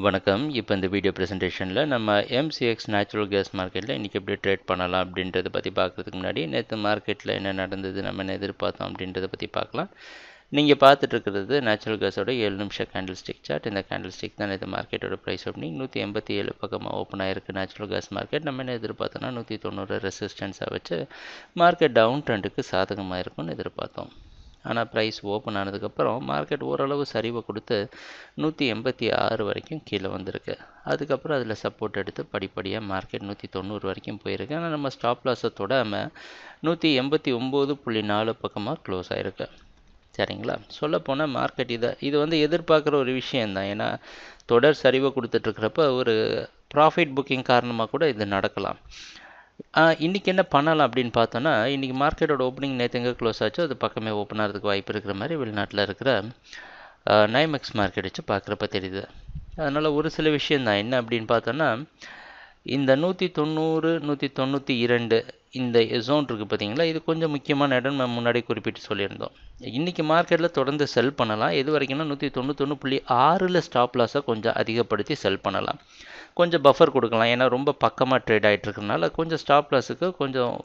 வணக்கம். இப்போ இந்த வீடியோ ப்ரெசன்டேஷனில் நம்ம எம்சிஎக்ஸ் நேச்சுரல் கேஸ் மார்க்கெட்டில் இன்றைக்கி எப்படி ட்ரேட் பண்ணலாம் அப்படின்றத பற்றி பார்க்குறதுக்கு முன்னாடி நேற்று மார்க்கெட்டில் என்ன நடந்தது, நம்ம என்ன எதிர்பார்த்தோம் அப்படின்றத பற்றி பார்க்கலாம். நீங்கள் பார்த்துட்டு இருக்கிறது நேச்சுரல் கேஸோட 7 நிமிஷம் கேண்டில் ஸ்டிக் சார்ட். இந்த கேண்டில் ஸ்டிக் தான் நேற்று மார்க்கெட்டோட ப்ரைஸ் ஓப்பனிங் 187 பக்கமாக ஓப்பன் ஆகிருக்கு நேச்சுரல் கேஸ் மார்க்கெட். நம்ம என்ன எதிர்பார்த்தோன்னா 190 ரெசிஸ்டன்ஸாக வச்சு மார்க்கெட் டவுன் ட்ரெண்டுக்கு சாதகமாக இருக்கும்னு எதிர்பார்த்தோம். ஆனால் ப்ரைஸ் ஓப்பன் ஆனதுக்கப்புறம் மார்க்கெட் ஓரளவு சரிவை கொடுத்து 186 வரைக்கும் கீழே வந்திருக்கு. அதுக்கப்புறம் அதில் சப்போர்ட் எடுத்து படிப்படியாக மார்க்கெட் 190 வரைக்கும் போயிருக்கு. ஆனால் நம்ம ஸ்டாப் லாஸை தொடாமல் 189.4 பக்கமாக க்ளோஸ் ஆகிருக்கு. சரிங்களா? சொல்லப்போனால் மார்க்கெட் இது வந்து எதிர்பார்க்குற ஒரு விஷயந்தான். ஏன்னா தொடர் சரிவை கொடுத்துட்ருக்கிறப்ப ஒரு ப்ராஃபிட் புக்கிங் காரணமாக கூட இது நடக்கலாம். இன்றைக்கி என்ன பண்ணலாம் அப்படின்னு பார்த்தோன்னா, இன்றைக்கி மார்க்கெட்டோட ஓப்பனிங் நேற்று எங்கே க்ளோஸ் ஆச்சோ அது பக்கமே ஓப்பன் ஆகிறதுக்கு வாய்ப்பு இருக்கிற மாதிரி வெளிநாட்டில் இருக்கிற நைமெக்ஸ் மார்க்கெட் வச்சு பார்க்குறப்ப தெரியுது. அதனால் ஒரு சில விஷயந்தான். என்ன அப்படின்னு பார்த்தோன்னா, இந்த 190 192 இந்த ஜோன் இருக்குது பார்த்தீங்களா, இது கொஞ்சம் முக்கியமான இடம். நம்ம முன்னாடி குறிப்பிட்டு சொல்லியிருந்தோம். இன்றைக்கி மார்க்கெட்டில் தொடர்ந்து செல் பண்ணலாம். எது வரைக்கும்னா 191.6 ஸ்டாப் லாஸை கொஞ்சம் அதிகப்படுத்தி செல் பண்ணலாம். கொஞ்சம் பஃபர் கொடுக்கலாம். ஏன்னா ரொம்ப பக்கமாக ட்ரேட் ஆகிட்டு இருக்கிறனால கொஞ்சம் ஸ்டாப் லாஸுக்கு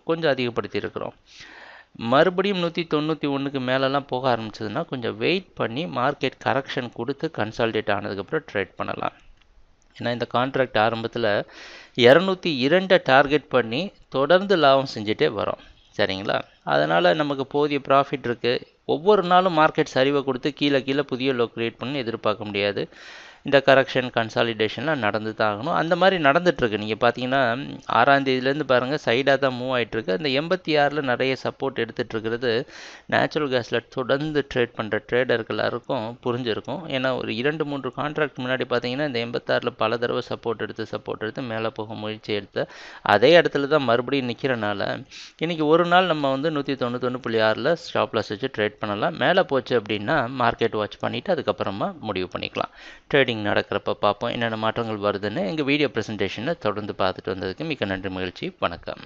கொஞ்சம் அதிகப்படுத்தி இருக்கிறோம். மறுபடியும் 191க்கு மேலெலாம் போக ஆரம்பிச்சதுன்னா கொஞ்சம் வெயிட் பண்ணி மார்க்கெட் கரெக்ஷன் கொடுத்து கன்சால்டேட் ஆனதுக்கப்புறம் ட்ரேட் பண்ணலாம். ஏன்னா இந்த கான்ட்ராக்ட் ஆரம்பத்தில் 202 டார்கெட் பண்ணி தொடர்ந்து லாபம் செஞ்சுட்டே வரோம். சரிங்களா? அதனால் நமக்கு போதிய ப்ராஃபிட் இருக்குது. ஒவ்வொரு நாளும் மார்க்கெட் சரிவை கொடுத்து கீழே புதிய லோ க்ரியேட் பண்ணி எதிர்பார்க்க முடியாது. இந்த கரெக்ஷன் கன்சாலிடேஷன்லாம் நடந்து தான் ஆகணும். அந்த மாதிரி நடந்துகிட்ருக்கு. நீங்கள் பார்த்தீங்கன்னா 6ஆம் தேதியிலேருந்து பாருங்கள் சைடாக தான் மூவ் ஆகிட்டுருக்கு. அந்த 86 நிறைய சப்போர்ட் எடுத்துகிட்ருக்கிறது நேச்சுரல் கேஸில் தொடர்ந்து ட்ரேட் பண்ணுற ட்ரேடர்கள் எல்லாருக்கும் புரிஞ்சிருக்கும். ஏன்னா ஒரு 2-3 கான்ட்ராக்ட் முன்னாடி பார்த்தீங்கன்னா இந்த 86 பல தடவை சப்போர்ட் எடுத்து மேலே போக முயற்சி எடுத்து அதே இடத்துல தான் மறுபடியும் நிற்கிறனால இன்றைக்கி ஒரு நாள் நம்ம வந்து 191.6 ஸ்டாப் லாஸ் வச்சு ட்ரேட் பண்ணலாம். மேலே போச்சு அப்படின்னா மார்க்கெட் வாட்ச் பண்ணிவிட்டு அதுக்கப்புறமா முடிவு பண்ணிக்கலாம். ட்ரேடிங் நடக்கிறப்ப பார்ப்போம் என்னென்ன மாற்றங்கள் வருதுன்னு. எங்கள் வீடியோ ப்ரெசன்டேஷனை தொடர்ந்து பார்த்துட்டு வந்ததுக்கு மிக்க நன்றி, மகிழ்ச்சி, வணக்கம்.